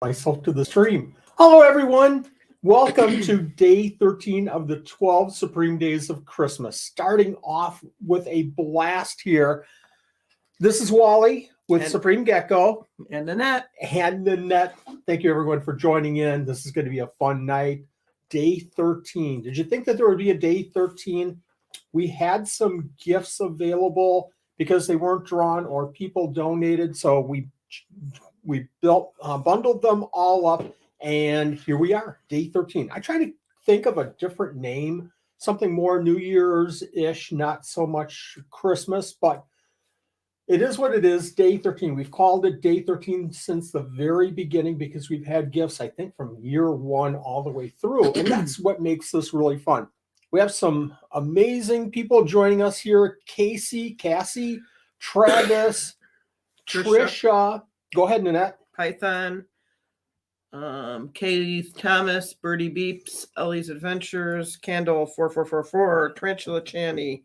myself to the stream. Hello, everyone. Welcome to day 13 of the 12 Supreme Days of Christmas. Starting off with a blast here. This is Wally with Supreme Gecko. And Nanette. Thank you, everyone, for joining in. This is going to be a fun night. Day 13. Did you think that there would be a day 13? We had some gifts available because they weren't drawn or people donated. So we bundled them all up, and here we are, day 13. I try to think of a different name, something more New Year's-ish, not so much Christmas, but it is what it is, day 13. We've called it day 13 since the very beginning because we've had gifts, I think, from year one all the way through, and that's what makes this really fun. We have some amazing people joining us here. Cassie, Travis, Trisha. Go ahead, Nanette. Python, Katie Thomas, Birdie Beeps, Ellie's Adventures, Candle 4444, Tarantula Channy,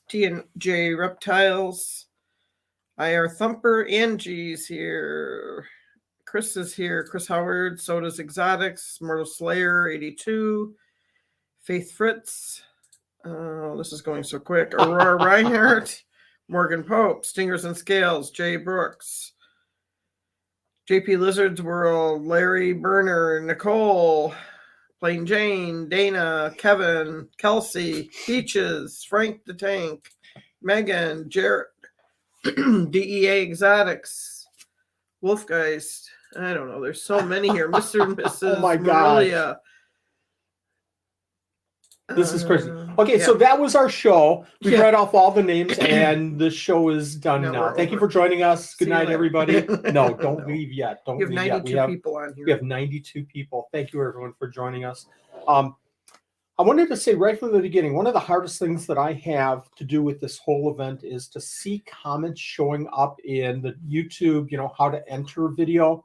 T&J Reptiles, IR Thumper, Angie's here, Chris is here, Chris Howard, Soda's Exotics, Mortal Slayer 82, Faith Fritz, this is going so quick, Aurora Reinhardt, Morgan Pope, Stingers and Scales, Jay Brooks, JP Lizards World, Larry Burner, Nicole, Plain Jane, Dana, Kevin, Kelsey, Peaches, Frank the Tank, Megan, Jarrett, DEA Exotics, Wolfgeist. I don't know. There's so many here. Mr. and Mrs. Oh my Maria. This is crazy. Okay, so that was our show. We read off all the names, and the show is done now. Thank you for joining us. Good night, everybody. No, don't leave yet. Don't leave yet. We have 92 people on here. We have 92 people. Thank you, everyone, for joining us. I wanted to say right from the beginning, one of the hardest things that I have to do with this whole event is to see comments showing up in the YouTube, how to enter video,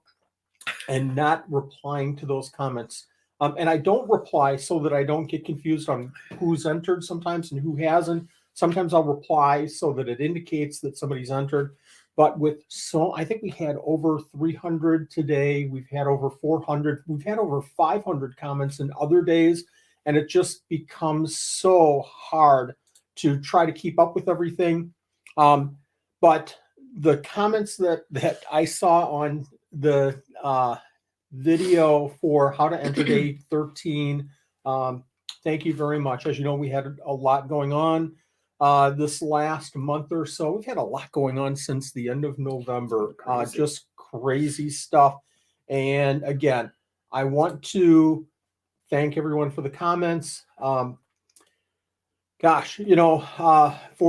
and not replying to those comments. And I don't reply so that I don't get confused on who's entered sometimes and who hasn't. Sometimes I'll reply so that it indicates that somebody's entered. But I think we had over 300 today. We've had over 400. We've had over 500 comments in other days. And it just becomes so hard to try to keep up with everything. But the comments that I saw on the video for how to enter day 13. Thank you very much. As you know, we had a lot going on this last month or so. We've had a lot going on since the end of November. Just crazy stuff. And again, I want to thank everyone for the comments. For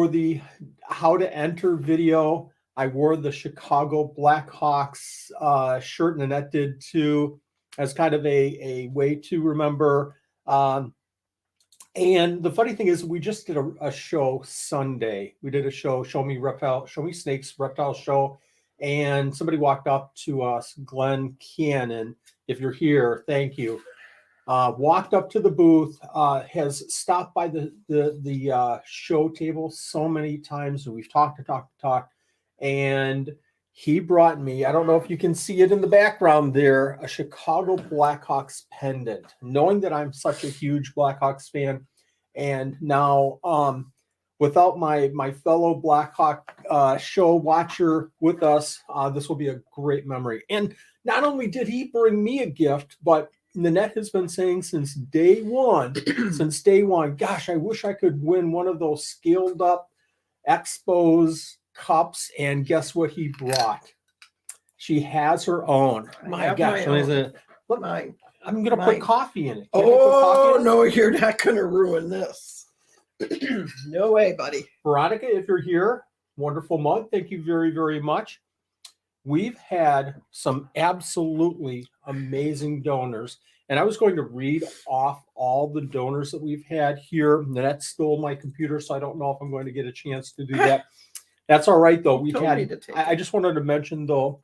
the how to enter video, I wore the Chicago Blackhawks shirt, and Nanette did too, as kind of a way to remember. And the funny thing is, we just did a show Sunday. We did a show, Show Me Snakes Reptile Show, and somebody walked up to us, Glenn Cannon. If you're here, thank you. Walked up to the booth, has stopped by the show table so many times, and we've talked. And he brought me, I don't know if you can see it in the background there, a Chicago Blackhawks pendant, knowing that I'm such a huge Blackhawks fan. And now, without my fellow Blackhawk show watcher with us, this will be a great memory. And not only did he bring me a gift, but Nanette has been saying since day one, gosh, I wish I could win one of those scaled up Expos cups, and guess what he brought? She has her own. My gosh, I'm gonna put coffee in it. No, you're not gonna ruin this. No way, buddy. Veronica, if you're here, wonderful mug. Thank you very, very much. We've had some absolutely amazing donors, and I was going to read off all the donors that we've had here. Nanette stole my computer, so I don't know if I'm going to get a chance to do that. That's all right, though. I just wanted to mention, though,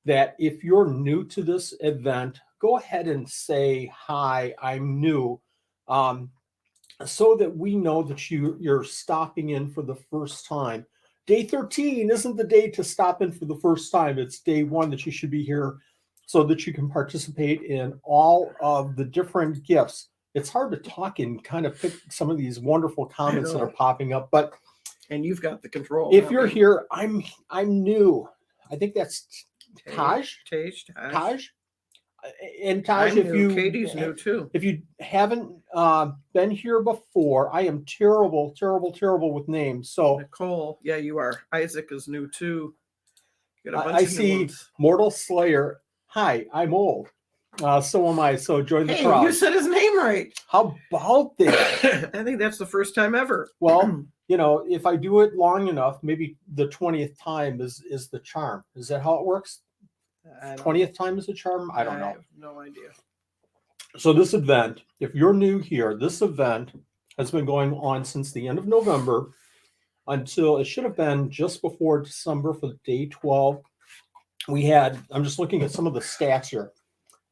that if you're new to this event, go ahead and say, hi, I'm new, so that we know that you're stopping in for the first time. Day 13 isn't the day to stop in for the first time. It's day one that you should be here so that you can participate in all of the different gifts. It's hard to talk and kind of pick some of these wonderful comments that are popping up, but And you've got the control. if you're here, I'm new. I think that's Taj. Taj. And Taj, I'm if new. you Katie's new too. if you haven't been here before, I am terrible with names. So Nicole, yeah, you are. Isaac is new too. You got a bunch I of new see ones. Mortal Slayer. Hi, I'm old. So am I. So join the Hey, crowd. you said his name right. How about that? I think that's the first time ever. Well, if I do it long enough, maybe the 20th time is the charm. Is that how it works? 20th time is the charm? I don't know. I have no idea. So this event, if you're new here, this event has been going on since the end of November until it should have been just before December for day 12. We had, I'm just looking at some of the stats here.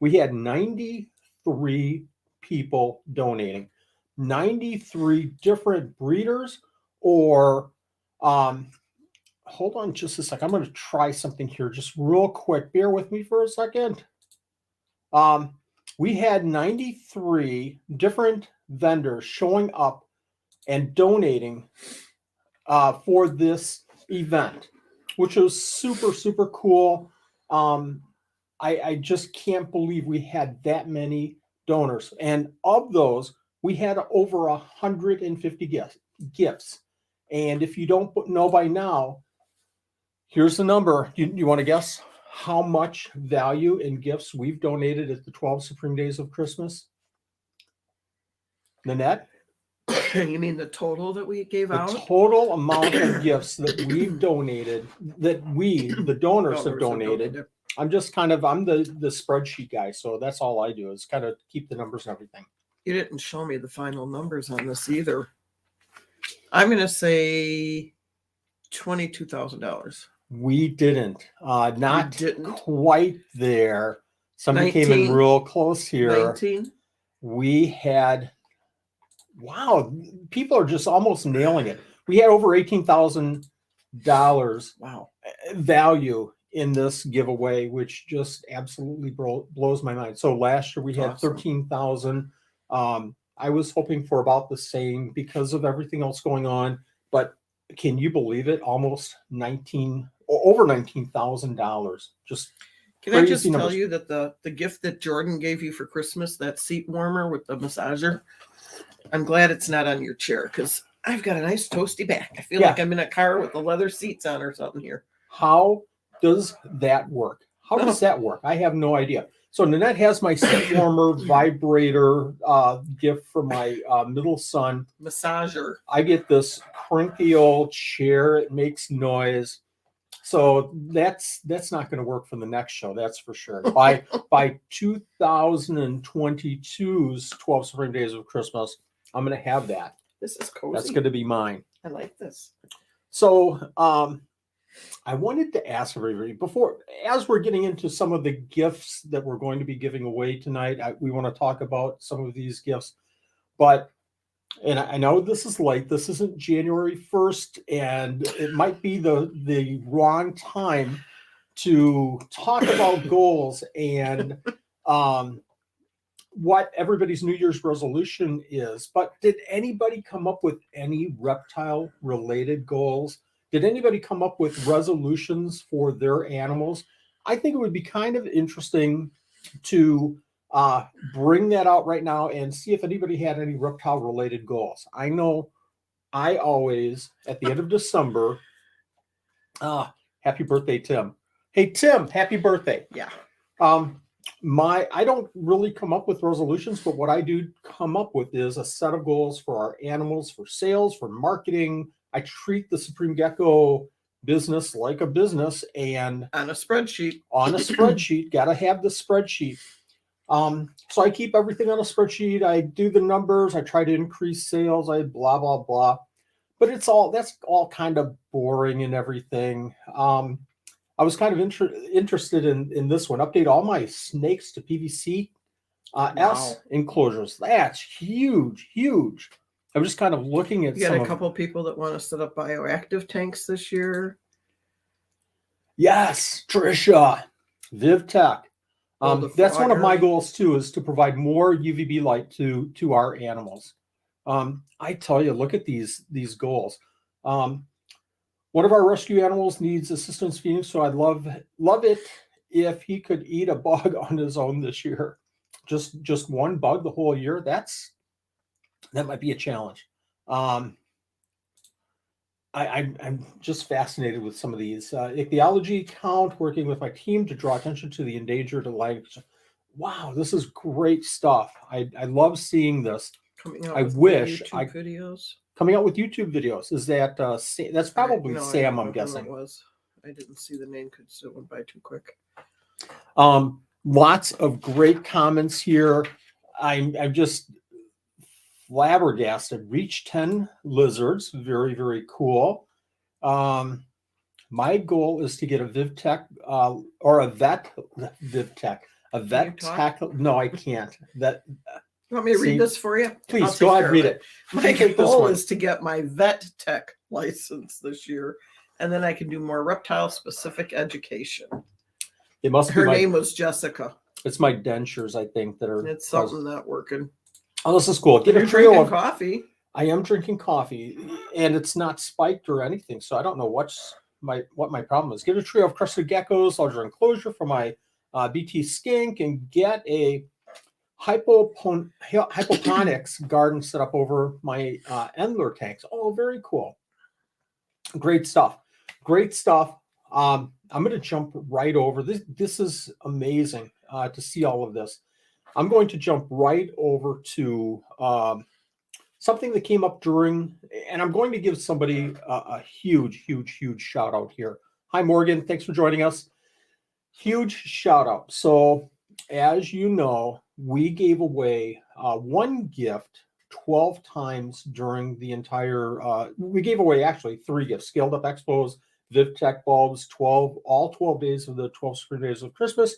We had 93 people donating, 93 different breeders or, hold on just a sec. I'm going to try something here just real quick. Bear with me for a second. We had 93 different vendors showing up and donating for this event, which was super cool. I just can't believe we had that many donors. And of those, we had over 150 gifts. And if you don't know by now, here's the number. You want to guess how much value in gifts we've donated at the 12 Supreme Days of Christmas? Nanette? You mean the total that we gave out? The total amount of gifts that we've donated, that the donors have donated. I'm just I'm the spreadsheet guy, so that's all I do is kind of keep the numbers and everything. You didn't show me the final numbers on this either. I'm going to say $22,000. We didn't. Not quite there. Somebody came in real close here. 19? We had, wow, people are just almost nailing it. We had over $18,000 wow value in this giveaway, which just absolutely blows my mind. So last year we had awesome. 13,000. I was hoping for about the same because of everything else going on, but can you believe it? Almost over $19,000. Just can I just tell you that the gift that Jordan gave you for Christmas, that seat warmer with the massager, I'm glad it's not on your chair because I've got a nice toasty back. I feel like I'm in a car with the leather seats on or something here. How does that work? How does that work? I have no idea. So Nanette has my seat warmer vibrator gift for my middle son. Massager. I get this cranky old chair. It makes noise. So that's not going to work for the next show. That's for sure. By 2022's 12 Supreme Days of Christmas, I'm going to have that. This is cozy. That's going to be mine. I like this. So I wanted to ask everybody as we're getting into some of the gifts that we're going to be giving away tonight, we want to talk about some of these gifts, and I know this is late. This isn't January 1st, and it might be the wrong time to talk about goals and what everybody's New Year's resolution is. But did anybody come up with any reptile-related goals? Did anybody come up with resolutions for their animals? I think it would be kind of interesting to bring that out right now and see if anybody had any reptile-related goals. I know I always, at the end of December, happy birthday, Tim. Hey, Tim, happy birthday. Yeah. I don't really come up with resolutions, but what I do come up with is a set of goals for our animals, for sales, for marketing. I treat the Supreme Gecko business like a business, and on a spreadsheet. Got to have the spreadsheet. So I keep everything on a spreadsheet. I do the numbers. I try to increase sales. I blah, blah, blah. But that's all kind of boring and everything. I was kind of interested in this one. Update all my snakes to PVC S enclosures. That's huge. I'm just kind of looking at. You got a couple people that want to set up bioactive tanks this year. Yes, Trisha, VivTech. the That's one of my fogger. goals too, is to provide more UVB light to our animals. I tell you, look at these goals. One of our rescue animals needs assistance feeding, so I'd love it if he could eat a bug on his own this year. Just one bug the whole year. That might be a challenge. I'm just fascinated with some of these. Ichthyology count, working with my team to draw attention to the endangered language. Wow, this is great stuff. I love seeing this. Coming out I with the wish YouTube videos. Coming out with YouTube videos. Is that that's probably No, Sam? I I'm guessing. It was. I didn't see the name because it went by too quick. Lots of great comments here. I'm just flabbergasted. Reach 10 lizards. Very, very cool. My goal is to get a VivTech or a vet VivTech. A vet tech. No, I can't. That. You want me to read this for you? Please go ahead, read it. My goal is to get my vet tech license this year, and then I can do more reptile specific education. It must. Her name was Jessica. It's my dentures, I think, that are. It's something not working. Oh, this is cool. Get a trio of coffee. I am drinking coffee, and it's not spiked or anything, so I don't know what my problem is. Get a trio of crested geckos, larger enclosure for my BT skink, and get a hydroponics garden set up over my Endler tanks. Oh, very cool. Great stuff. Great stuff. I'm going to jump right over this. This is amazing to see all of this. I'm going to jump right over to something that came up during, and I'm going to give somebody a huge shout out here. Hi, Morgan. Thanks for joining us. Huge shout out. So, as you know, we gave away one gift 12 times during the entire, we gave away actually 3 gifts, scaled up Expos, VivTech bulbs, all 12 days of the 12 spring days of Christmas.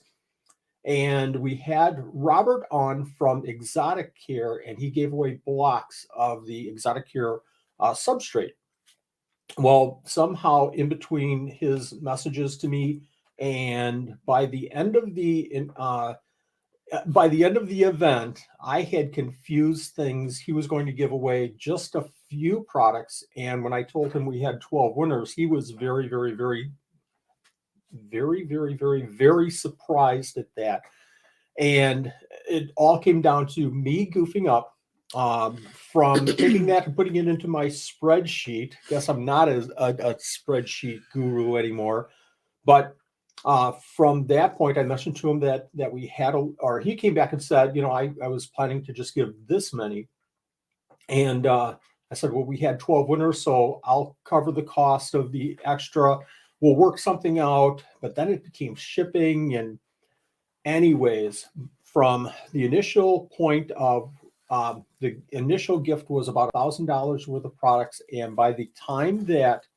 And we had Robert on from Exotic Care, and he gave away blocks of the Exotic Care substrate. Well, somehow in between his messages to me, and by the end of the event, I had confused things. He was going to give away just a few products, and when I told him we had 12 winners, he was very surprised at that. And it all came down to me goofing up from taking that and putting it into my spreadsheet. Guess I'm not a spreadsheet guru anymore, but from that point, I mentioned to him that we had or he came back and said, you know, I was planning to just give this many. And I said, well, we had 12 winners, so I'll cover the cost of the extra. We'll work something out. But then it became shipping. And anyways, from the initial point of the initial gift was about $1,000 worth of products. And by the time that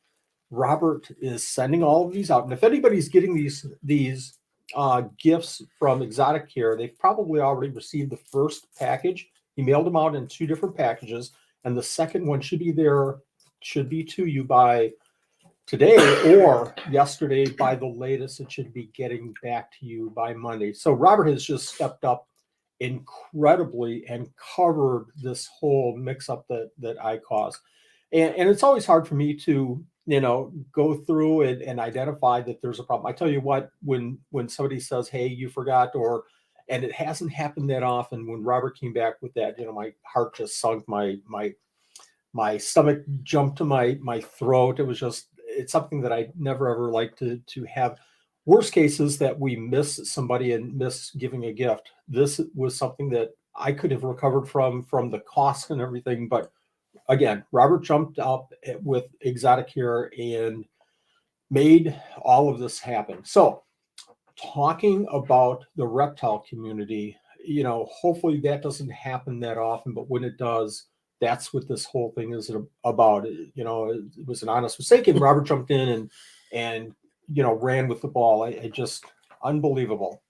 Robert is sending all of these out, and if anybody's getting these gifts from Exotic Care, they've probably already received the first package. He mailed them out in 2 different packages, and the second one should be to you by today or yesterday by the latest. It should be getting back to you by Monday. So Robert has just stepped up incredibly and covered this whole mix-up that I caused. And it's always hard for me to, go through and identify that there's a problem. I tell you what, when somebody says, hey, you forgot, and it hasn't happened that often, when Robert came back with that, my heart just sunk, my stomach jumped to my throat. It's something that I never ever like to have. Worst case is that we miss somebody and miss giving a gift. This was something that I could have recovered from the cost and everything, but again, Robert jumped up with Exotic Care and made all of this happen. So, talking about the reptile community, hopefully that doesn't happen that often, but when it does, that's what this whole thing is about. It was an honest mistake, and Robert jumped in and ran with the ball. I just unbelievable.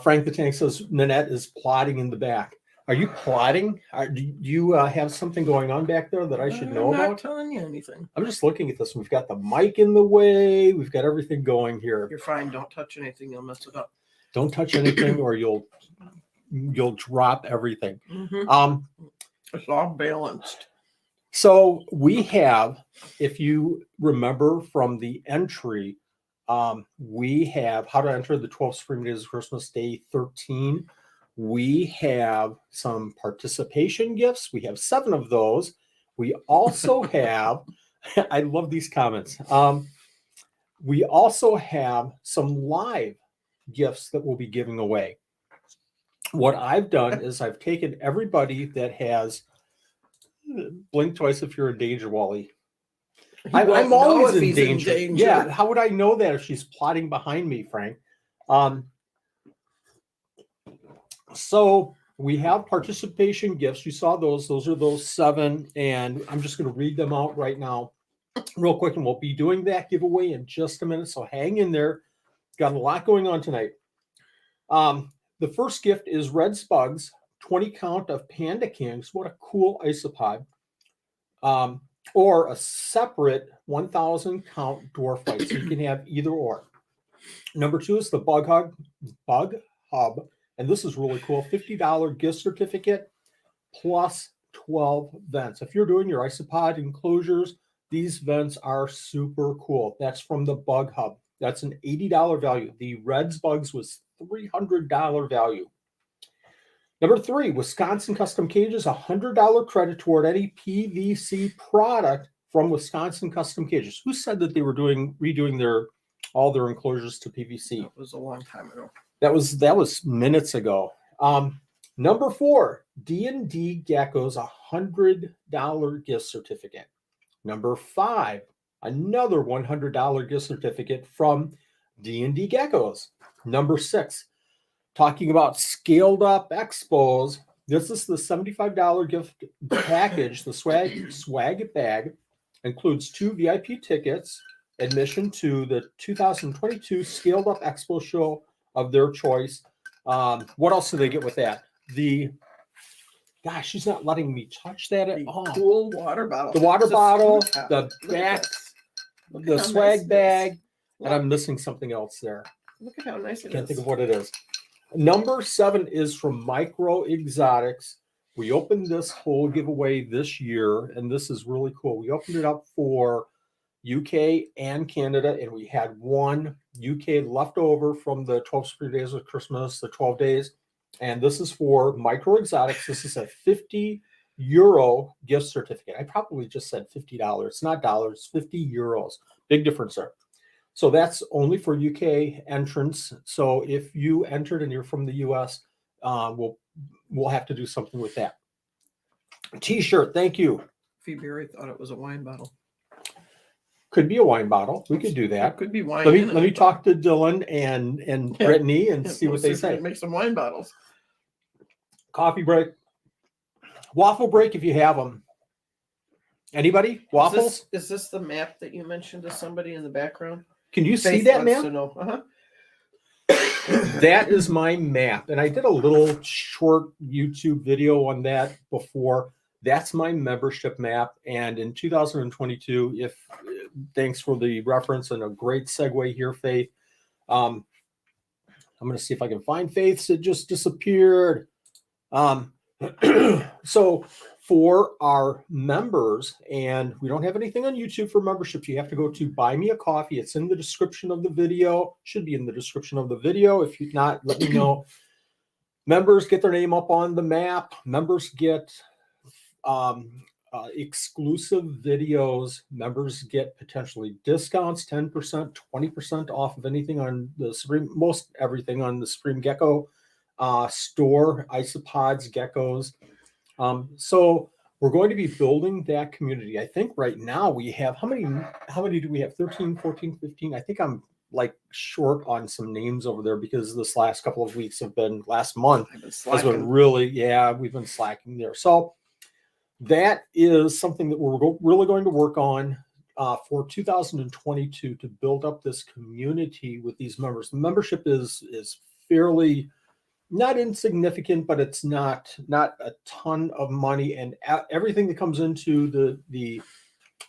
Frank the Tank says Nanette is plotting in the back. Are you plotting? Do you have something going on back there that I should know I'm not about? telling you anything. I'm just looking at this. We've got the mic in the way. We've got everything going here. You're fine. Don't touch anything. You'll mess it up. Don't touch anything or you'll drop everything. It's all balanced. So we have, if you remember from the entry, we have how to enter the 12 Spring Days of Christmas Day 13. We have some participation gifts. We have 7 of those. We also have, I love these comments. We also have some live gifts that we'll be giving away. What I've done is I've taken everybody that has, blink twice if you're in danger, Wally. I'm always in danger. Yeah, how would I know that if she's plotting behind me, Frank? So we have participation gifts. You saw those. Those are those 7, and I'm just going to read them out right now real quick, and we'll be doing that giveaway in just a minute, so hang in there. Got a lot going on tonight. The first gift is Red Spugs, 20 count of Panda Kings. What a cool isopod. Or a separate 1,000 count dwarf fight. So you can have either or. Number 2 is the Bug Hub. And this is really cool. $50 gift certificate plus 12 vents. If you're doing your isopod enclosures, these vents are super cool. That's from the Bug Hub. That's an $80 value. The Reds Bugs was $300 value. Number 3, Wisconsin Custom Cages, $100 credit toward any PVC product from Wisconsin Custom Cages. Who said that they were redoing all their enclosures to PVC? That was a long time ago. That was minutes ago. Number 4, D&D Geckos, $100 gift certificate. Number 5, another $100 gift certificate from D&D Geckos. Number 6, talking about scaled up Expos. This is the $75 gift package. The swag bag includes 2 VIP tickets, admission to the 2022 Scaled Up Expo show of their choice. What else do they get with that? Gosh, she's not letting me touch that at all. Cool water bottle. The water bottle, the back, the swag bag, and I'm missing something else there. Look at how nice it is. Can't think of what it is. Number 7 is from Micro Exotics. We opened this whole giveaway this year, and this is really cool. We opened it up for UK and Canada, and we had 1 UK left over from the 12 Spring Days of Christmas, the 12 days. And this is for Micro Exotics. This is a €50 gift certificate. I probably just said $50. It's not dollars, 50 euros. Big difference there. So that's only for UK entrants. So if you entered and you're from the US, we'll have to do something with that. T-shirt, thank you. Phoebe thought it was a wine bottle. Could be a wine bottle. We could do that. It could be wine. Let me talk to Dylan and Brittany and see what they say. Make some wine bottles. Coffee break. Waffle break if you have them. Anybody? Waffles? Is this the map that you mentioned to somebody in the background? Can you see that map? That is my map. And I did a little short YouTube video on that before. That's my membership map. And in 2022, thanks for the reference and a great segue here, Faith. I'm going to see if I can find Faith's. It just disappeared. So for our members, and we don't have anything on YouTube for memberships, you have to go to Buy Me a Coffee. It's in the description of the video. Should be in the description of the video. If you're not, let me know. Members get their name up on the map. Members get exclusive videos. Members get potentially discounts, 10%, 20% off of anything on the Supreme, most everything on the Supreme Gecko store, isopods, geckos. So we're going to be building that community. I think right now we have, how many do we have? 13, 14, 15. I think I'm like short on some names over there because this last couple of weeks last month has been really, we've been slacking there. So that is something that we're really going to work on for 2022 to build up this community with these members. The membership is fairly not insignificant, but it's not a ton of money. And everything that comes into the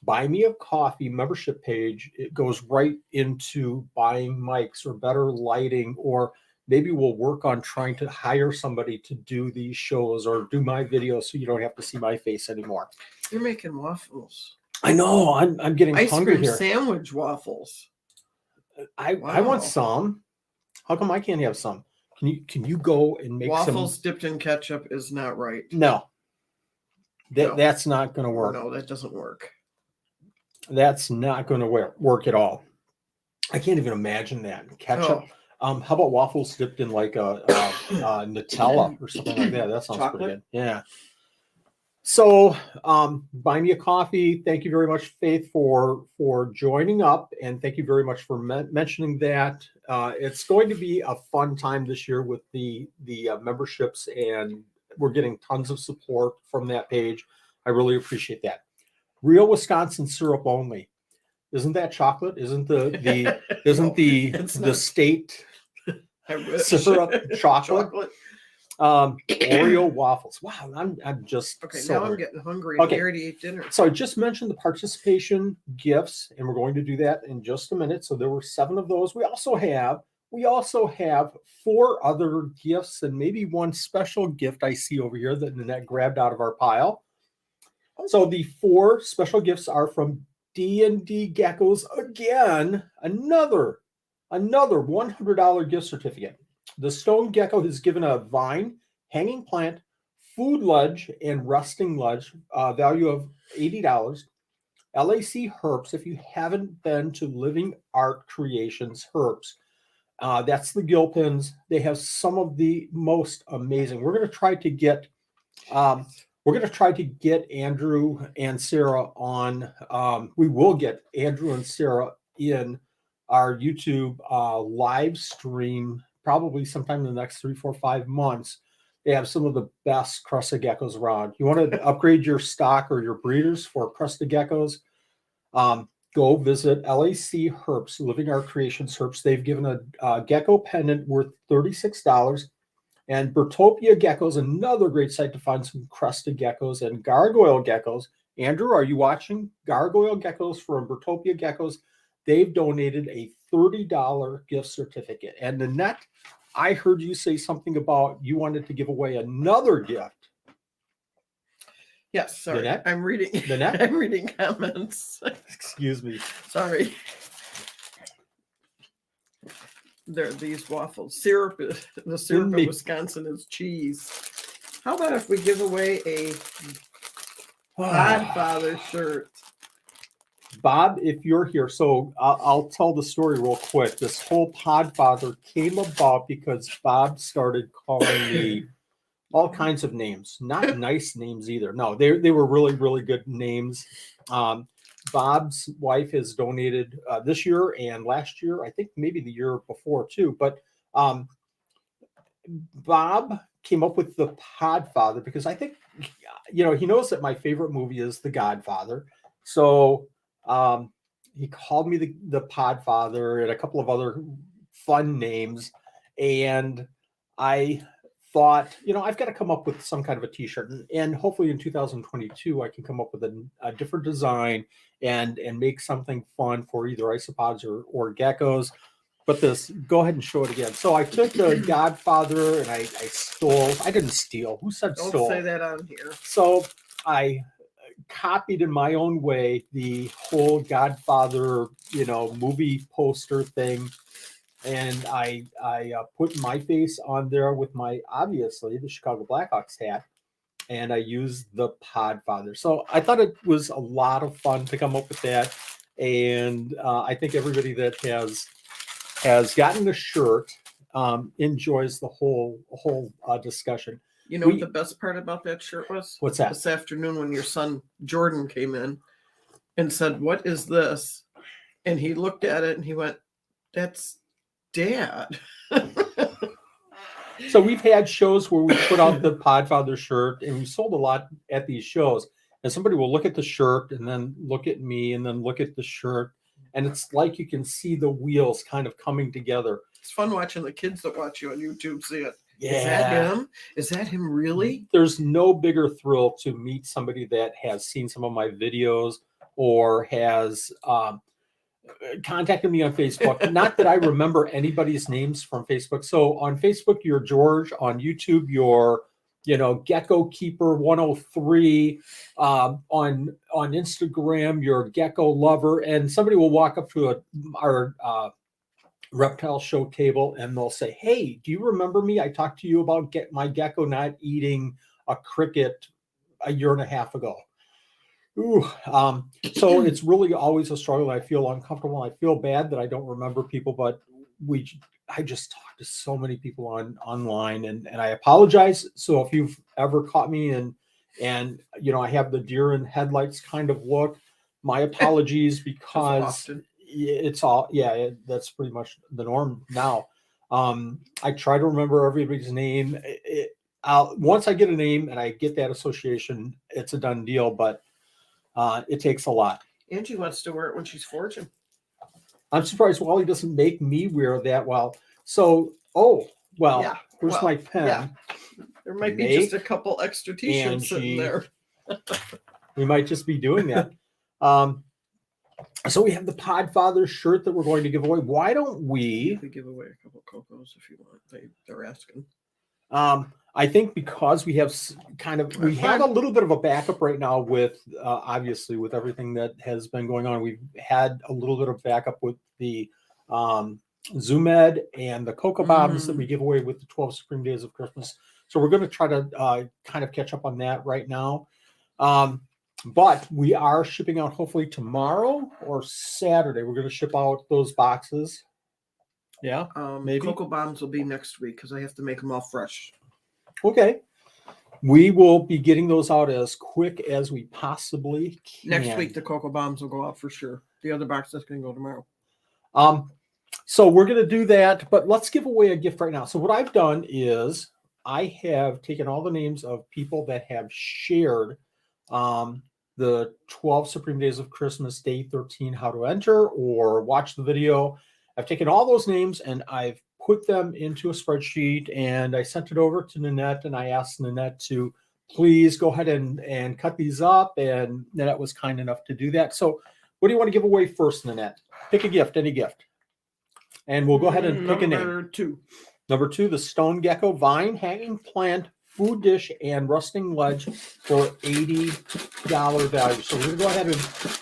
Buy Me a Coffee membership page, it goes right into buying mics or better lighting, or maybe we'll work on trying to hire somebody to do these shows or do my videos so you don't have to see my face anymore. You're making waffles. I know. I'm getting Ice hungry cream here. sandwich waffles. I Wow. want some. How come I can't have some? Can you go and make Waffles some? dipped in ketchup is not right. No. No. That's not going to work. No, that doesn't work. That's not going to work at all. I can't even imagine that. Ketchup. Oh. How about waffles dipped in like a Nutella or something like that? That sounds Chocolate? pretty good. Yeah. So buy me a coffee. Thank you very much, Faith, for joining up, and thank you very much for mentioning that. It's going to be a fun time this year with the memberships, and we're getting tons of support from that page. I really appreciate that. Real Wisconsin syrup only. Isn't that chocolate? Isn't the state syrup chocolate? Oreo waffles. Wow, I'm just okay. So now hungry. I'm getting hungry. Okay, we already ate dinner. So I just mentioned the participation gifts, and we're going to do that in just a minute. So there were 7 of those. We also have 4 other gifts, and maybe one special gift I see over here that Nanette grabbed out of our pile. So the 4 special gifts are from D&D Geckos. Again, another $100 gift certificate. The Stone Gecko has given a vine, hanging plant, food ledge, and resting ledge, value of $80. LAC Herps, if you haven't been to Living Art Creations Herps, that's the gill pins. They have some of the most amazing. We're going to try to get Andrew and Sarah on. We will get Andrew and Sarah in our YouTube live stream probably sometime in the next 3, 4, 5 months. They have some of the best crested geckos around. You want to upgrade your stock or your breeders for crested geckos? Go visit LAC Herps, Living Art Creations Herps. They've given a gecko pendant worth $36. And Bertopia Geckos, another great site to find some crested geckos and gargoyle geckos. Andrew, are you watching? Gargoyle geckos from Bertopia Geckos. They've donated a $30 gift certificate. And Nanette, I heard you say something about you wanted to give away another gift. Yes, sorry. Nanette? I'm reading. Nanette? I'm reading comments. Excuse me. Sorry. There, these waffles. The syrup in Wisconsin is cheese. How about if we give away a Podfather shirt? Bob, if you're here, so I'll tell the story real quick. This whole Podfather came about because Bob started calling me all kinds of names, not nice names either. No, they were really, really good names. Bob's wife has donated this year and last year, I think maybe the year before too. But Bob came up with the Podfather because I think, he knows that my favorite movie is The Godfather. So he called me the Podfather and a couple of other fun names. And I thought, I've got to come up with some kind of a t-shirt, and hopefully in 2022 I can come up with a different design and make something fun for either isopods or geckos. But go ahead and show it again. So I took the Godfather and I stole. I didn't steal. Who said Don't stole? Don't say that on here. So I copied in my own way the whole Godfather, movie poster thing. And I put my face on there with obviously the Chicago Blackhawks hat, and I used the Podfather. So I thought it was a lot of fun to come up with that, and I think everybody that has gotten the shirt enjoys the whole discussion. You know what the best part about that shirt was? What's that? This afternoon when your son Jordan came in and said, "What is this?" And he looked at it and he went, "That's Dad." So we've had shows where we put out the Podfather shirt, and we sold a lot at these shows. And somebody will look at the shirt and then look at me and then look at the shirt. And it's like you can see the wheels kind of coming together. It's fun watching the kids that watch you on YouTube see it. Is that him? Is that him really? There's no bigger thrill to meet somebody that has seen some of my videos or has contacted me on Facebook. Not that I remember anybody's names from Facebook. So on Facebook, you're George. On YouTube, you're Gecko Keeper 103. On Instagram, you're Gecko Lover. And somebody will walk up to our reptile show table and they'll say, "Hey, do you remember me? I talked to you about my gecko not eating a cricket a year and a half ago." Ooh, so it's really always a struggle. I feel uncomfortable. I feel bad that I don't remember people, but I just talked to so many people online, and I apologize. So if you've ever caught me and I have the deer in headlights kind of look, my apologies because it's all, that's pretty much the norm now. I try to remember everybody's name. Once I get a name and I get that association, it's a done deal, but it takes a lot. Angie wants to wear it when she's foraging. I'm surprised Wally doesn't make me wear that well. So, where's my pen? Yeah. There might be just a couple extra t-shirts sitting there. We might just be doing that. So we have the Podfather shirt that we're going to give away. Why don't we give away a couple Cocos if you want? They're asking. I think because we have a little bit of a backup right now with obviously with everything that has been going on. We've had a little bit of backup with the Zoom Ed and the Cocoa Bombs that we give away with the 12 Supreme Days of Christmas. So we're going to try to kind of catch up on that right now. But we are shipping out hopefully tomorrow or Saturday. We're going to ship out those boxes. Yeah, maybe. Cocoa Bombs will be next week because I have to make them all fresh. Okay. We will be getting those out as quick as we possibly can. Next week, the Cocoa Bombs will go out for sure. The other box is going to go tomorrow. So we're going to do that, but let's give away a gift right now. So what I've done is I have taken all the names of people that have shared the 12 Supreme Days of Christmas, Day 13, how to enter, or watch the video. I've taken all those names and I've put them into a spreadsheet and I sent it over to Nanette and I asked Nanette to please go ahead and cut these up, and Nanette was kind enough to do that. So what do you want to give away first, Nanette? Pick a gift, any gift. And we'll go ahead and pick a name. Number two, the Stone Gecko Vine Hanging Plant Food Dish and Rusting Ledge for $80 value. So we're going to go ahead and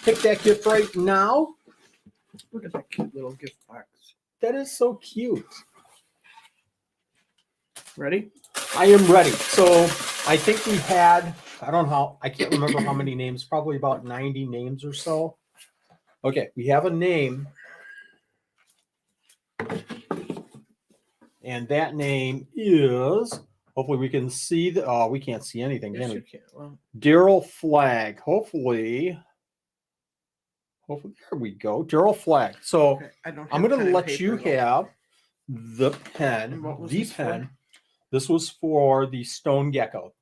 pick that gift right now. Look at that cute little gift box. That is so cute. Ready? I am ready. So I think we had, I can't remember how many names, probably about 90 names or so. Okay, we have a name. And that name is, hopefully we can see we can't see anything, yes, can we? Can. Well, Daryl Flagg. Hopefully, there we go. Daryl Flagg. So okay, I'm going to let you have the pen. The pen. For? This was for the Stone Gecko.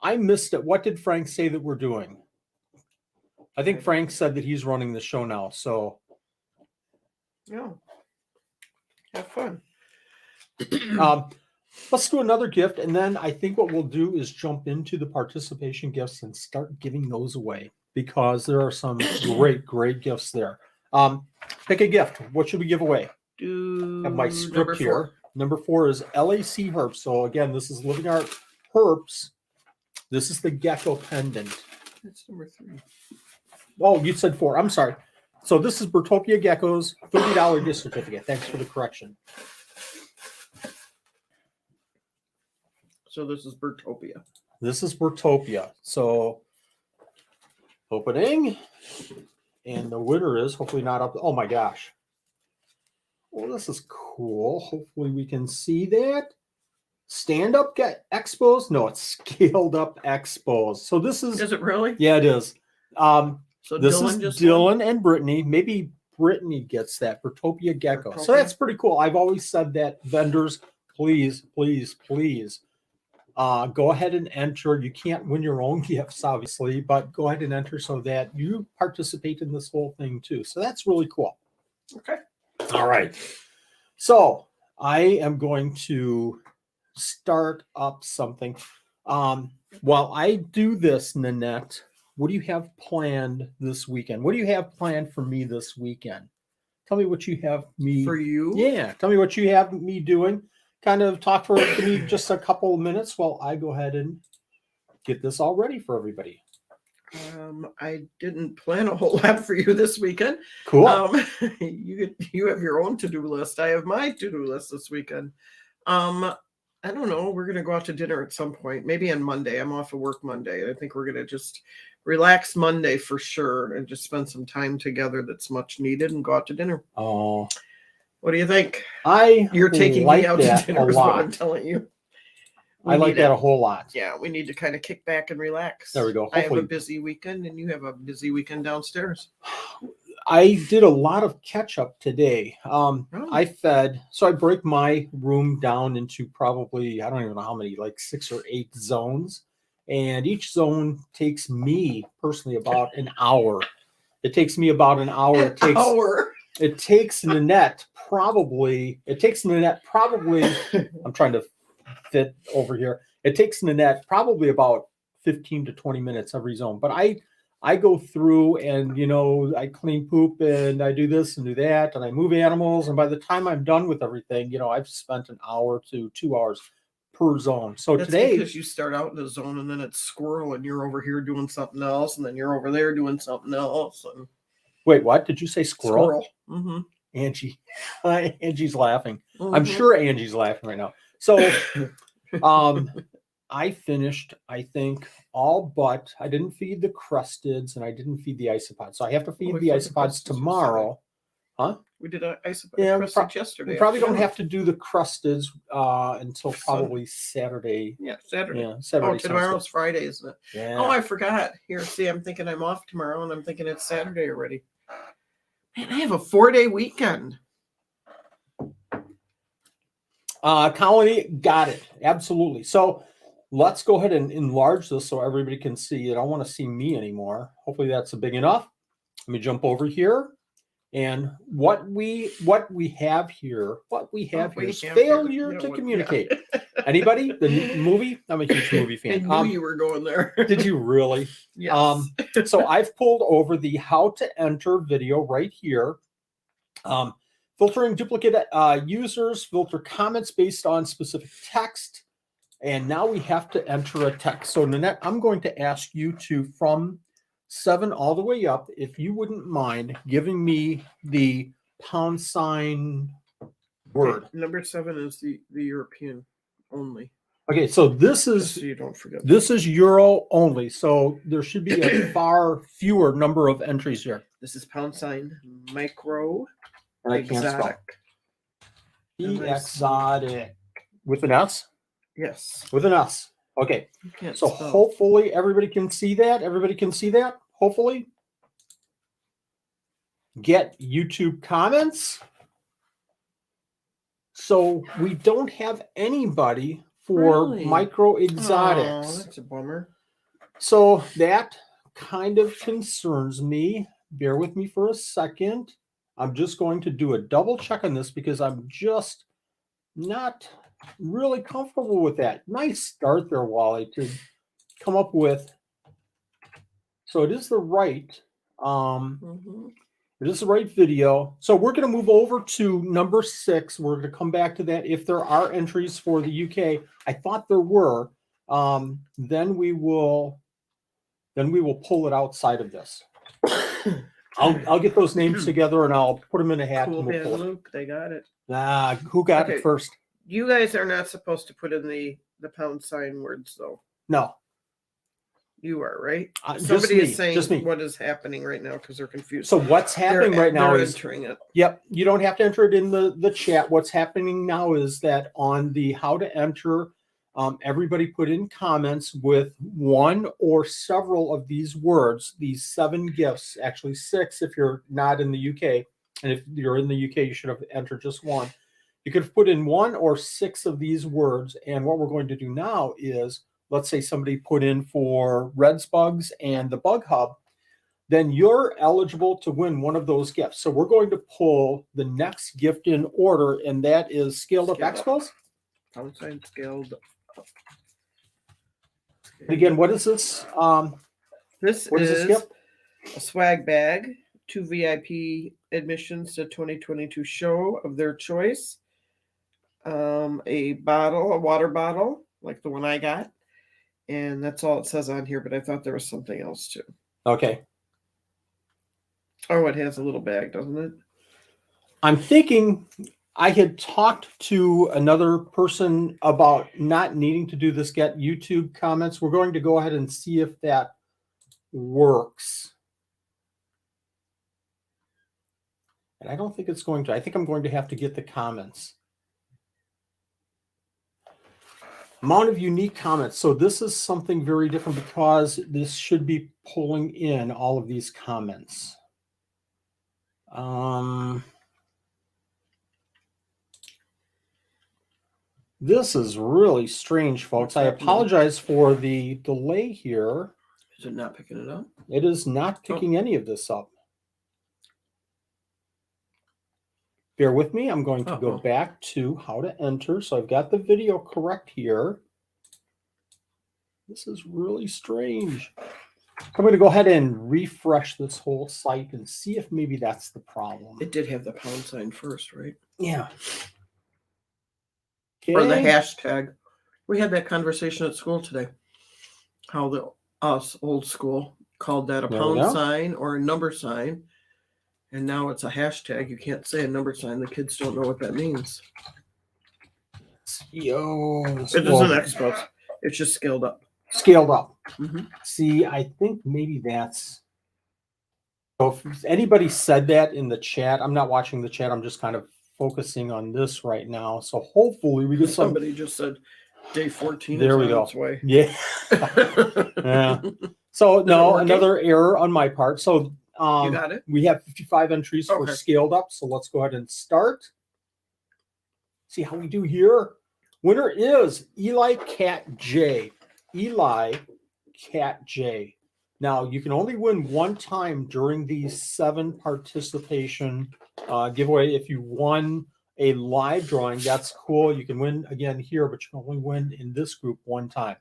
I missed it. What did Frank say that we're doing? I think Frank said that he's running the show now. So, yeah, have fun. Let's do another gift, and then I think what we'll do is jump into the participation gifts and start giving those away because there are some great gifts there. Pick a gift. What should we give away? I have my script here. Number 4 is LAC Herps. So again, this is Living Art Herps. This is the Gecko pendant. That's number 3. Oh, you said 4. I'm sorry. So this is Bertopia Geckos, $30 gift certificate. Thanks for the correction. So this is Bertopia. This is Bertopia. So opening, and the winner is hopefully not up. Oh my gosh. Well, this is cool. Hopefully we can see that. Stand up Expos? No, it's scaled up Expos. So this is. Is it really? Yeah, it is. So this is Dylan and Brittany. Maybe Brittany gets that Bertopia Gecko. So that's pretty cool. I've always said that vendors, please go ahead and enter. You can't win your own gifts, obviously, but go ahead and enter so that you participate in this whole thing too. So that's really cool. Okay. All right. So I am going to start up something. While I do this, Nanette, what do you have planned this weekend? What do you have planned for me this weekend? Tell me what you have me. For you? Yeah, tell me what you have me doing. Kind of talk for me just a couple of minutes while I go ahead and get this all ready for everybody. I didn't plan a whole lot for you this weekend. Cool. You have your own to-do list. I have my to-do list this weekend. I don't know. We're gonna go out to dinner at some point. Maybe on Monday. I'm off of work Monday. I think we're gonna just relax Monday for sure and just spend some time together that's much needed and go out to dinner. Oh, what do you think? You're taking like me out that to dinner a is what I'm lot. telling you. I like that a whole lot. Yeah, we need to kind of kick back and relax. There we go. I have a Hopefully, busy weekend and you have a busy weekend downstairs. I did a lot of catch up today. Oh. I fed, so I break my room down into probably, I don't even know how many, like 6 or 8 zones. And each zone takes me personally about an hour. It takes me about an hour. It takes Nanette probably, I'm trying to fit over here. It takes Nanette probably about 15 to 20 minutes every zone. But I go through and, you know, I clean poop and I do this and do that and I move animals. And by the time I'm done with everything, you know, I've spent an hour to 2 hours per zone. So that's today, because you start out in a zone and then it's squirrel and you're over here doing something else and then you're over there doing something else. And wait, what did you say? Squirrel? Mm-hmm. Angie, Angie's laughing. Mm-hmm. I'm sure Angie's laughing right now. So, I finished, I think, all but I didn't feed the crusteds and I didn't feed the isopods. So I have to feed the isopods tomorrow. Huh? We did an isopod yesterday. We probably don't have to do the crusteds until probably Saturday. Yeah, Saturday. Yeah, Saturday. Oh, tomorrow's Friday, isn't it? Yeah. Oh, I forgot. Here, see, I'm thinking I'm off tomorrow and I'm thinking it's Saturday already. Man, I have a 4-day weekend. Colony, got it. Absolutely. So let's go ahead and enlarge this so everybody can see. I don't want to see me anymore. Hopefully that's big enough. Let me jump over here. And what we have here is failure to communicate. Yeah. Anybody? The movie? I'm a huge movie fan. I knew you were going there. Did you really? Yes. So I've pulled over the how to enter video right here. Filtering duplicate users, filter comments based on specific text. And now we have to enter a text. So Nanette, I'm going to ask you to, from 7 all the way up, if you wouldn't mind giving me the £sign word. Okay, number 7 is the European only. Okay, so this is, so you don't forget. This is Euro only. So there should be a far fewer number of entries here. This is micro and I can't spell. Exotic. With an S? Yes. With an S. Okay. So hopefully everybody can see that. Everybody can see that. Hopefully. Get YouTube comments. So we don't have anybody for micro exotics. Oh, that's a bummer. So that kind of concerns me. Bear with me for a second. I'm just going to do a double check on this because I'm just not really comfortable with that. Nice start there, Wally, to come up with. So it is the right, it is the right video. So we're going to move over to number 6. We're going to come back to that. If there are entries for the UK, I thought there were. Then we will pull it outside of this. I'll get those names together and I'll put them in a hat. Cool, and we'll pull Luke, they got it. Who got it first? You guys are not supposed to put in the £sign words, though. No. You are, right? Somebody is saying what is happening right now because they're confused. So what's happening right now is entering it. Yep. You don't have to enter it in the chat. What's happening now is that on the how to enter, everybody put in comments with one or several of these words, these 7 gifts, actually 6 if you're not in the UK. And if you're in the UK, you should have entered just one. You could have put in 1 or 6 of these words. And what we're going to do now is, let's say somebody put in for Reds Bugs and the Bug Hub, then you're eligible to win one of those gifts. So we're going to pull the next gift in order, and that is Scaled Up Expos. Pound sign scaled. And again, what is this? This What is is this, Skip? a swag bag, 2 VIP admissions to 2022 show of their choice. A bottle, a water bottle, like the one I got. And that's all it says on here, but I thought there was something else too. Okay. Oh, it has a little bag, doesn't it? I'm thinking I had talked to another person about not needing to do this get YouTube comments. We're going to go ahead and see if that works. And I don't think it's going to. I think I'm going to have to get the comments. Amount of unique comments. So this is something very different because this should be pulling in all of these comments. This is really strange, folks. I apologize for the delay here. Is it not picking it up? It is not picking any of this up. Bear with me. I'm going to go back to how to enter. So I've got the video correct here. This is really strange. I'm going to go ahead and refresh this whole site and see if maybe that's the problem. It did have the pound sign first, right? Yeah. Okay. Or the hashtag. We had that conversation at school today. How the us old school called that a pound sign or a number sign. And now it's a hashtag. You can't say a number sign. The kids don't know what that means. Yo, it isn't Expos. It's just scaled up. Scaled up. Mm-hmm. See, I think maybe that's. So if anybody said that in the chat, I'm not watching the chat. I'm just kind of focusing on this right now. So hopefully we get somebody just said day 14. There we go. Way. Yeah. Yeah. So no, another error on my part. So you got it. We have 55 entries for scaled up. So let's go ahead and start. See how we do here. Winner is Eli Cat J. Eli Cat J. Now you can only win one time during the 7 participation giveaway. If you won a live drawing, that's cool. You can win again here, but you can only win in this group one time.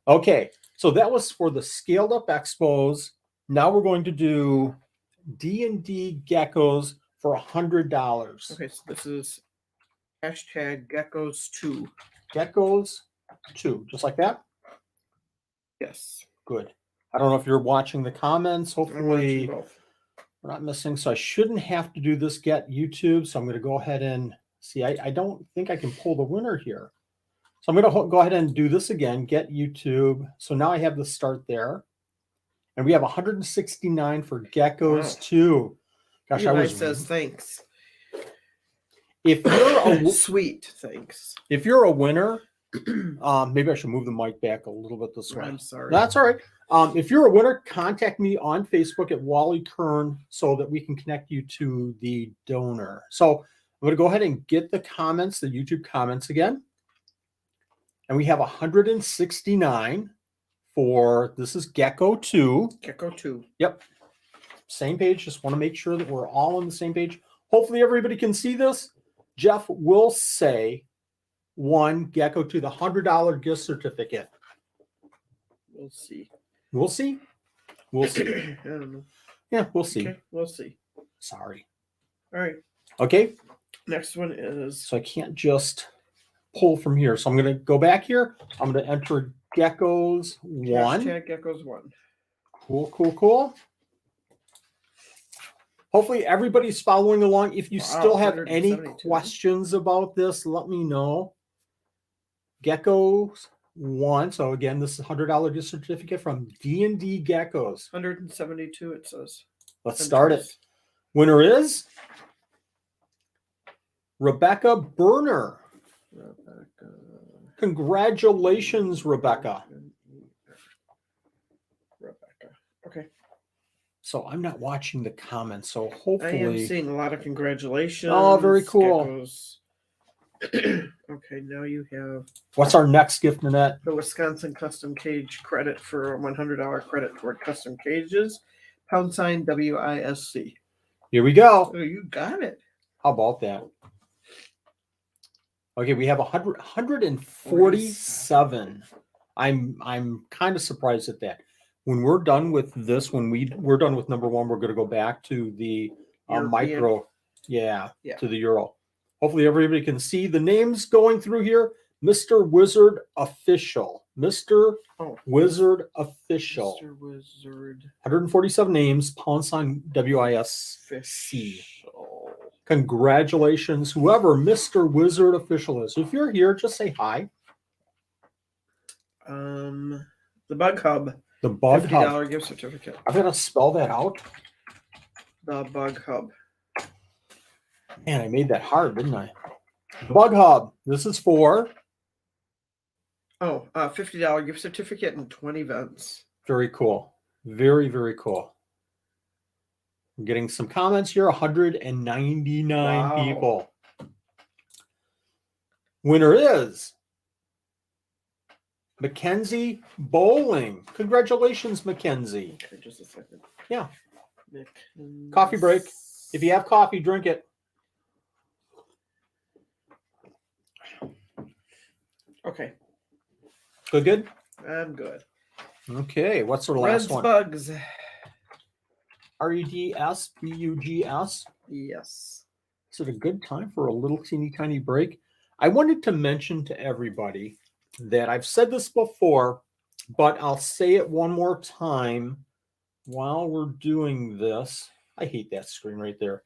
Okay, so that was for the scaled up Expos. Now we're going to do D&D Geckos for $100. Okay, so this is hashtag Geckos 2. Geckos 2, just like that? Yes. Good. I don't know if you're watching the comments. Hopefully we're not missing. So I shouldn't have to do this get YouTube. So I'm going to go ahead and see. I don't think I can pull the winner here. So I'm going to go ahead and do this again, get YouTube. So now I have the start there. And we have 169 for Geckos too. Gosh, Eli says thanks. If you're a sweet, thanks. If you're a winner, maybe I should move the mic back a little bit this way. I'm sorry. That's all right. If you're a winner, contact me on Facebook at Wally Kern so that we can connect you to the donor. So I'm going to go ahead and get the comments, the YouTube comments again. And we have 169 for, this is Gecko 2. Gecko 2. Yep. Same page. Just want to make sure that we're all on the same page. Hopefully everybody can see this. Jeff will say one Gecko to the $100 gift certificate. We'll see. We'll see. We'll see. I don't know. Yeah, we'll see. Okay, we'll see. Sorry. All right. Okay. Next one is. So I can't just pull from here. So I'm going to go back here. I'm going to enter Geckos 1. Hashtag Geckos 1. Cool, cool, cool. Hopefully everybody's following along. If you still have any questions about this, let me know. Geckos 1. So again, this is $100 gift certificate from D&D Geckos. 172 it says. Let's start it. Winner is Rebecca Berner. Congratulations, Rebecca. Okay. So I'm not watching the comments, so hopefully. I am seeing a lot of congratulations. Oh, very cool. Okay, now you have. What's our next gift, Nanette? The Wisconsin Custom Cage credit for a $100 credit toward custom cages. # WISC. Here we go. Oh, you got it. How about that? Okay, we have 147. I'm kind of surprised at that. When we're done with this, when we're done with number one, we're going to go back to the European. micro, Yeah. to the Euro. Hopefully everybody can see the names going through here. Mr. Wizard Official. Mr. Wizard Official. Mr. Wizard. 147 names, # WISC. Congratulations, whoever Mr. Wizard Official is. If you're here, just say hi. The Bug Hub. The Bug $50 Hub. gift certificate. I've got to spell that out. The Bug Hub. Man, I made that hard, didn't I? Bug Hub. This is for. $50 gift certificate and 20 vents. Very cool. Very, very cool. I'm getting some comments here. 199 people. Winner is Mackenzie Bowling. Congratulations, Mackenzie. Okay, just a second. Yeah. Coffee break. If you have coffee, drink it. Okay. Good? I'm good. Okay. What's the last one? Bugs. REDS, BUGS. Yes. Is it a good time for a little teeny tiny break? I wanted to mention to everybody that I've said this before, but I'll say it one more time while we're doing this. I hate that screen right there.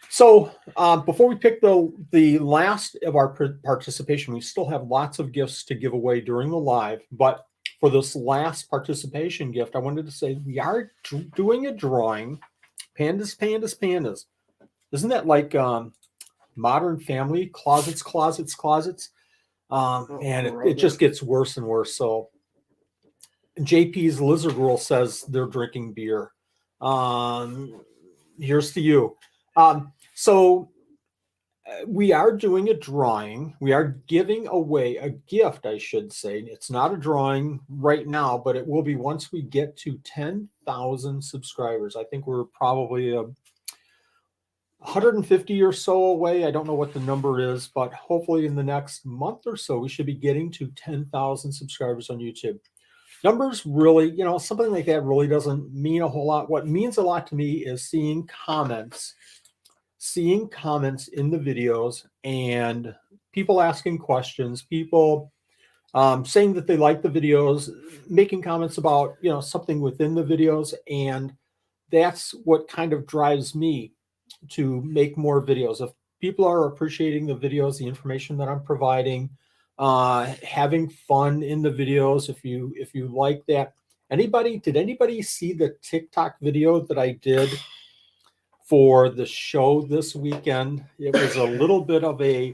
So before we pick the last of our participation, we still have lots of gifts to give away during the live. But for this last participation gift, I wanted to say we are doing a drawing. Pandas, pandas, pandas. Isn't that like Modern Family? Closets, closets, closets. And it just gets worse and worse. So JP's Lizard Rule says they're drinking beer. Here's to you. So we are doing a drawing. We are giving away a gift, I should say. It's not a drawing right now, but it will be once we get to 10,000 subscribers. I think we're probably 150 or so away. I don't know what the number is, but hopefully in the next month or so, we should be getting to 10,000 subscribers on YouTube. Numbers really, something like that really doesn't mean a whole lot. What means a lot to me is seeing comments in the videos and people asking questions, people saying that they like the videos, making comments about, something within the videos. And that's what kind of drives me to make more videos. If people are appreciating the videos, the information that I'm providing, having fun in the videos, if you like that. Did anybody see the TikTok video that I did for the show this weekend? It was a little bit of a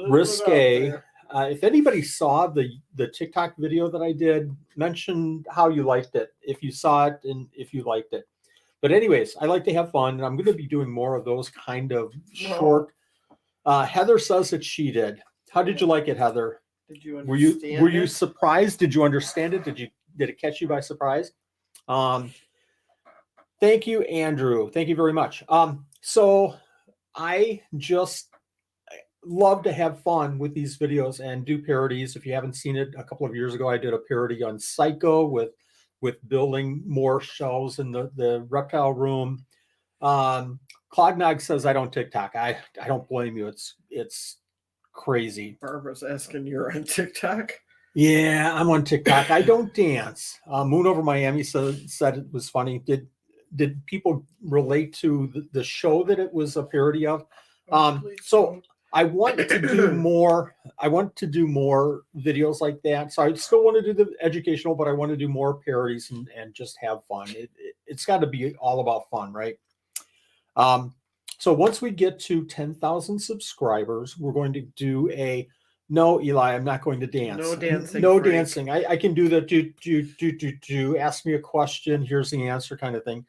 risque. If anybody saw the TikTok video that I did, mention how you liked it, if you saw it and if you liked it. But anyways, I like to have fun, and I'm going to be doing more of those kind of short. Heather says that she did. How did you like it, Heather? Did you understand? Were you surprised? Did you understand it? Did it catch you by surprise? Thank you, Andrew. Thank you very much. So I just love to have fun with these videos and do parodies. If you haven't seen it, a couple of years ago, I did a parody on Psycho with building more shelves in the reptile room. Clognog says I don't TikTok. I don't blame you. It's crid. Barbara's asking you're on TikTok. Yeah, I'm on TikTok. I don't dance. Moon Over Miami said it was funny. Did people relate to the show that it was a parody of? So I want to do more. I want to do more videos like that. So I still want to do the educational, but I want to do more parodies and just have fun. It's got to be all about fun, right? So once we get to 10,000 subscribers, we're going to do no, Eli, I'm not going to dance. No dancing. No Frank. dancing. I can do the do. Ask me a question. Here's the answer kind of thing.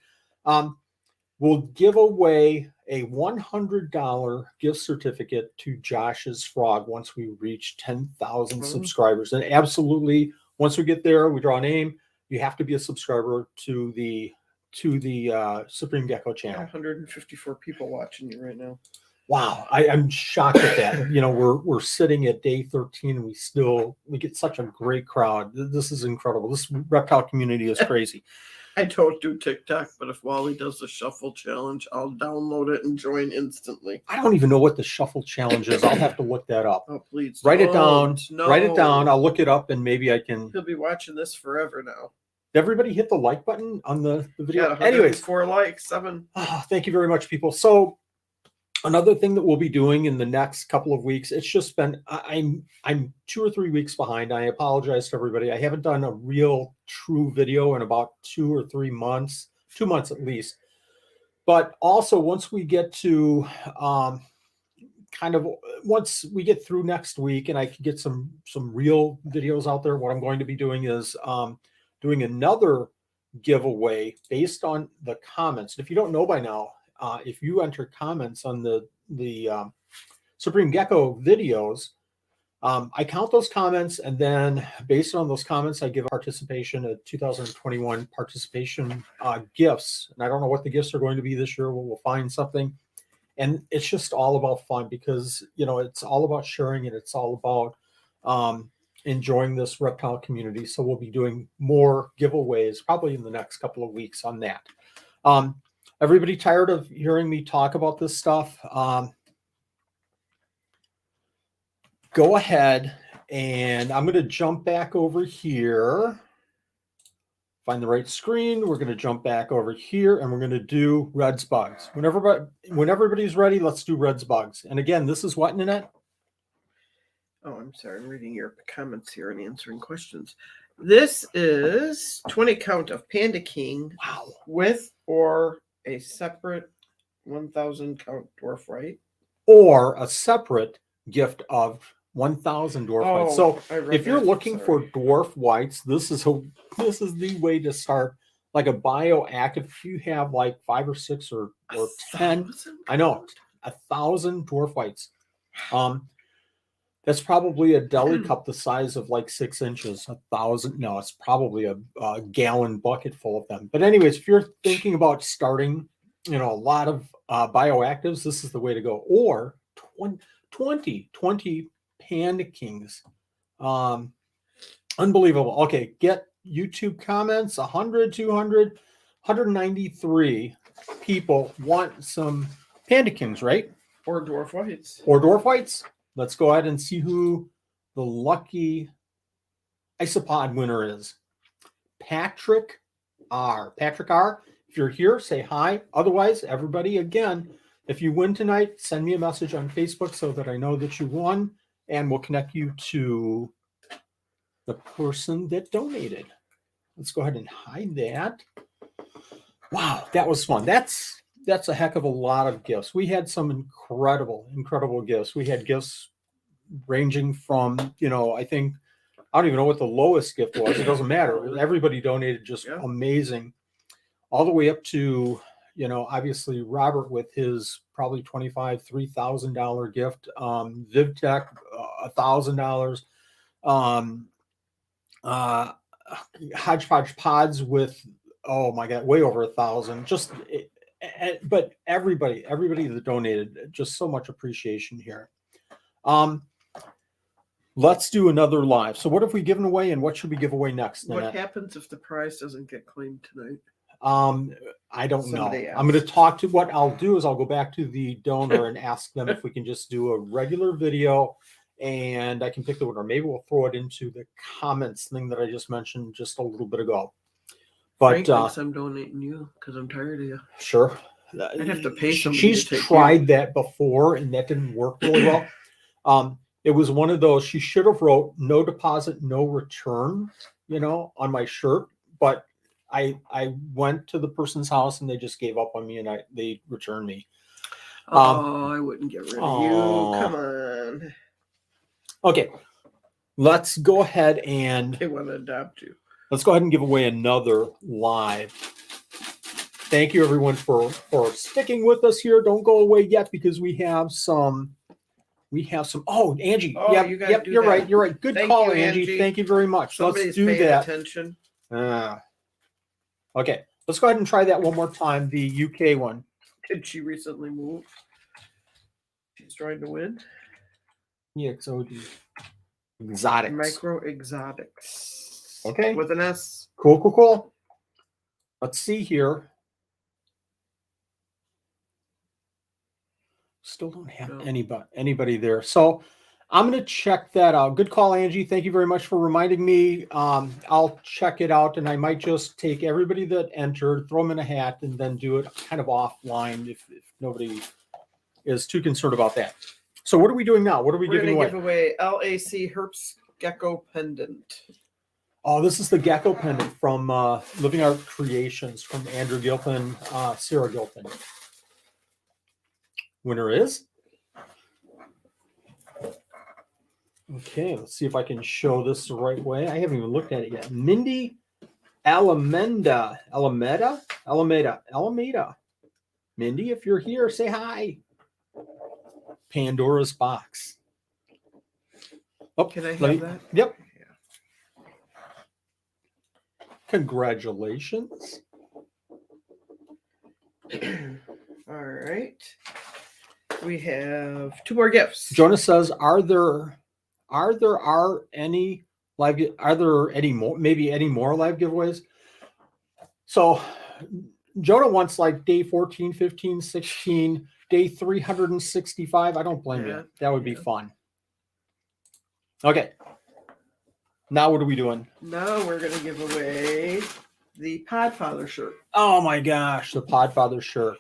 We'll give away a $100 gift certificate to Josh's Frog once we reach 10,000 subscribers. And absolutely, once we get there, we draw a name. You have to be a subscriber to the Supreme Gecko channel. 154 people watching you right now. Wow, I'm shocked at that. You know, we're sitting at day 13 and we get such a great crowd. This is incredible. This reptile community is crazy. I don't do TikTok, but if Wally does the shuffle challenge, I'll download it and join instantly. I don't even know what the shuffle challenge is. I'll have to look that up. Oh, please. Write it down. No. Write it down. I'll look it up and maybe I can. He'll be watching this forever now. Did everybody hit the like button on the video? Yeah, anyways, 4 likes, 7. Oh, thank you very much, people. So another thing that we'll be doing in the next couple of weeks, it's just been, I'm 2 or 3 weeks behind. I apologize to everybody. I haven't done a real true video in about 2 or 3 months, 2 months at least. But also once we get to once we get through next week and I can get some real videos out there, what I'm going to be doing is doing another giveaway based on the comments. If you don't know by now, if you enter comments on the Supreme Gecko videos, I count those comments, and then based on those comments, I give participation a 2021 participation gifts. And I don't know what the gifts are going to be this year. We'll find something. And it's just all about fun because, you know, it's all about sharing and it's all about enjoying this reptile community. So we'll be doing more giveaways probably in the next couple of weeks on that. Everybody tired of hearing me talk about this stuff? Go ahead and I'm going to jump back over here. Find the right screen. We're going to jump back over here and we're going to do Red's Bugs. When everybody's ready, let's do Red's Bugs. And again, this is what, Nanette? Oh, I'm sorry. I'm reading your comments here and answering questions. This is 20 count of Panda King. Wow. With or a separate 1,000 count dwarf white. Or a separate gift of 1,000 dwarf whites. So if you're looking for dwarf whites, this is the way to start. Like a bioactive, if you have like 5 or 6 or 10, I know, 1,000 dwarf whites. That's probably a deli cup the size of like 6 inches. 1,000, no, it's probably a gallon bucket full of them. But anyways, if you're thinking about starting, you know, a lot of bioactives, this is the way to go. Or 20 Panda Kings. Unbelievable. Okay, get YouTube comments. 100, 200, 193 people want some Panda Kings, right? Or dwarf whites. Or dwarf whites. Let's go ahead and see who the lucky isopod winner is. Patrick R. Patrick R., if you're here, say hi. Otherwise, everybody, again, if you win tonight, send me a message on Facebook so that I know that you won, and we'll connect you to the person that donated. Let's go ahead and hide that. Wow, that was fun. That's a heck of a lot of gifts. We had some incredible gifts. We had gifts ranging from, you know, I don't even know what the lowest gift was. It doesn't matter. Everybody donated just amazing. All the way up to, you know, obviously Robert with his probably $2,500, $3,000 gift. VivTech, $1,000. Hodgepodge Pods with, oh my God, way over 1,000. Just, but everybody that donated, just so much appreciation here. Let's do another live. So what have we given away and what should we give away next? What happens if the prize doesn't get claimed tonight? I don't know. I'm going to talk to, what I'll do is I'll go back to the donor and ask them if we can just do a regular video and I can pick the winner. Maybe we'll throw it into the comments thing that I just mentioned just a little bit ago. But Frank thinks I'm donating you because I'm tired of you. Sure. I'd have to pay somebody. She's tried that before and that didn't work really well. It was one of those, she should have wrote no deposit, no return, you know, on my shirt. But I went to the person's house and they just gave up on me and they returned me. I wouldn't get rid of you. Come on. Okay. Let's go ahead and they want to adopt you. Let's go ahead and give away another live. Thank you everyone for sticking with us here. Don't go away yet because we have some. Oh, Angie. Oh, yep, you're right. You're right. Good call, Angie. Thank you very much. Somebody's let's do that. Attention. Okay. Let's go ahead and try that one more time. The UK one. Did she recently move? trying to win. EXOD. Exotics. Micro Exotics. Okay. With an S. Cool. Let's see here. Still don't have anybody there. So I'm going to check that out. Good call, Angie. Thank you very much for reminding me. I'll check it out, and I might just take everybody that entered, throw them in a hat, and then do it kind of offline if nobody is too concerned about that. So what are we doing now? What are we giving away? We're going to give away LAC Herps Gecko Pendant. Oh, this is the Gecko pendant from Living Art Creations from Andrew Gilpin, Sarah Gilpin. Winner is? Okay, let's see if I can show this the right way. I haven't even looked at it yet. Mindy Alameda. Mindy, if you're here, say hi. Pandora's box. Oh, can I have that? Yep. Yeah. Congratulations. All right. We have 2 more gifts. Jonas says, are there any more live giveaways? So Jonah wants like day 14, 15, 16, day 365. I don't blame you. That would be fun. Okay. Now what are we doing? Now we're going to give away the Podfather shirt. Oh my gosh, the Podfather shirt.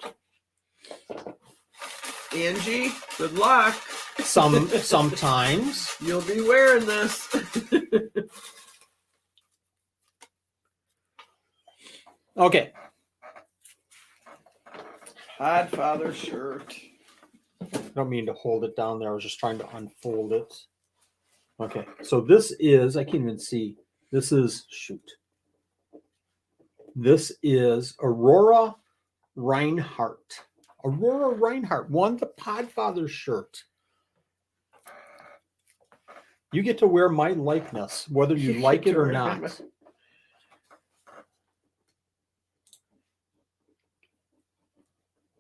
Angie, good luck. Sometimes. You'll be wearing this. Okay. Podfather shirt. I don't mean to hold it down there. I was just trying to unfold it. Okay. So this is, I can't even see. This is, This is Aurora Reinhardt. Aurora Reinhardt won the Podfather shirt. You get to wear my likeness, whether you like it or not.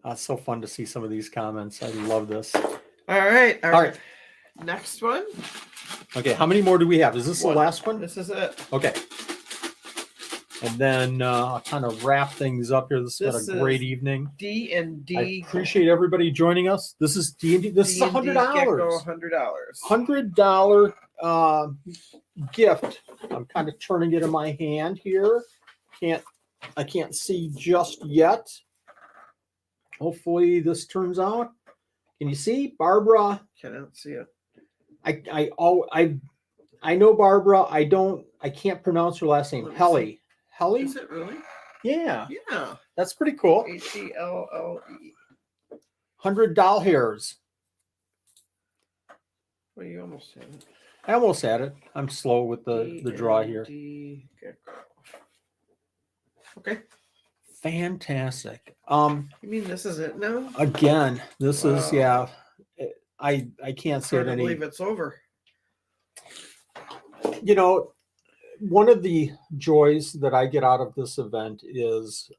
It's so fun to see some of these comments. I love this. All right. All right. Next one. Okay. How many more do we have? Is this the last one? This is it. Okay. And then I'll kind of wrap things up here. This has been a great evening. D&D. I appreciate everybody joining us. This is D&D. This is $100. $100 gift. I'm kind of turning it in my hand here. I can't see just yet. Hopefully this turns out. Can you see, Barbara? Cannot see it. I know Barbara. I can't pronounce her last name. Helly. Helly? Is it really? Yeah. Yeah. That's pretty cool. HELLE. 100 doll hairs. Well, you almost had it. I almost had it. I'm slow with the draw here. Gecko. Okay. Fantastic. You mean this is it now? Again, this is I can't say it any. I believe it's over. You know, one of the joys that I get out of this event is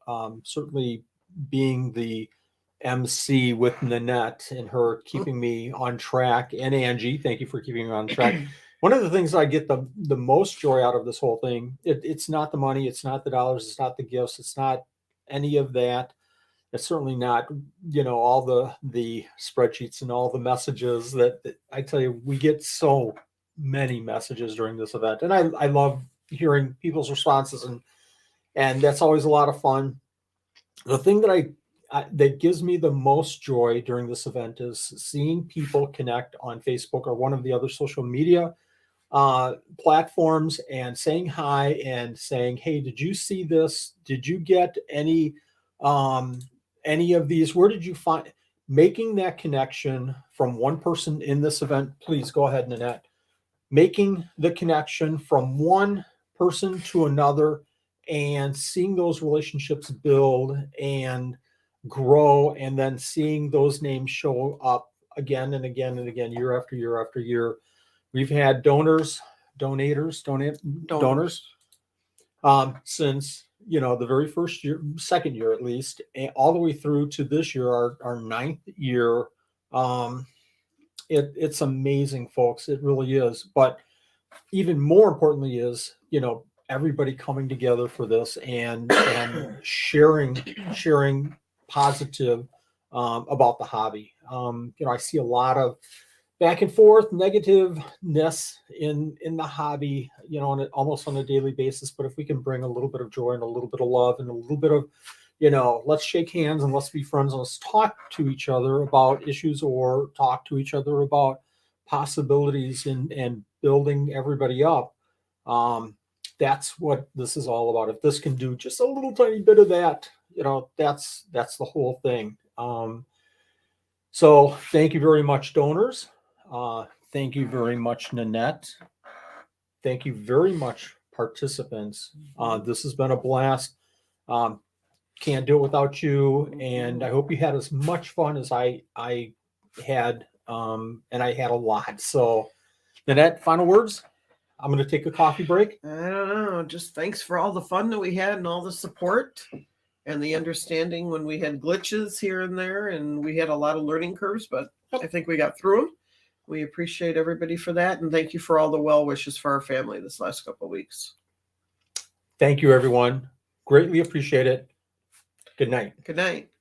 certainly being the MC with Nanette and her keeping me on track, and Angie, thank you for keeping me on track. One of the things I get the most joy out of this whole thing, it's not the money, it's not the dollars, it's not the gifts, it's not any of that. It's certainly not, all the spreadsheets and all the messages that I tell you, we get so many messages during this event. And I love hearing people's responses, and that's always a lot of fun. The thing that that gives me the most joy during this event is seeing people connect on Facebook or one of the other social media platforms and saying hi and saying, hey, did you see this? Did you get any of these? Where did you find? Making that connection from one person in this event. Please go ahead, Nanette. Making the connection from one person to another and seeing those relationships build and grow, and then seeing those names show up again and again and again, year after year after year. We've had donors since the very first year, second year at least, all the way through to this year, our ninth year it's amazing, folks. It really is. But even more importantly is, everybody coming together for this and sharing positive about the hobby. I see a lot of back and forth negativeness in the hobby, almost on a daily basis. But if we can bring a little bit of joy and a little bit of love and a little bit of, let's shake hands and let's be friends and let's talk to each other about issues or talk to each other about possibilities and building everybody up. That's what this is all about. If this can do just a little tiny bit of that, that's the whole thing. So thank you very much, donors. Thank you very much, Nanette. Thank you very much, participants. This has been a blast. Can't do it without you, and I hope you had as much fun as I had, and I had a lot. So, Nanette, final words? I'm going to take a coffee break. I don't know. Just thanks for all the fun that we had and all the support and the understanding when we had glitches here and there, and we had a lot of learning curves, but I think we got through them. We appreciate everybody for that, and thank you for all the well wishes for our family this last couple of weeks. Thank you, everyone. Greatly appreciate it. Good night. Good night.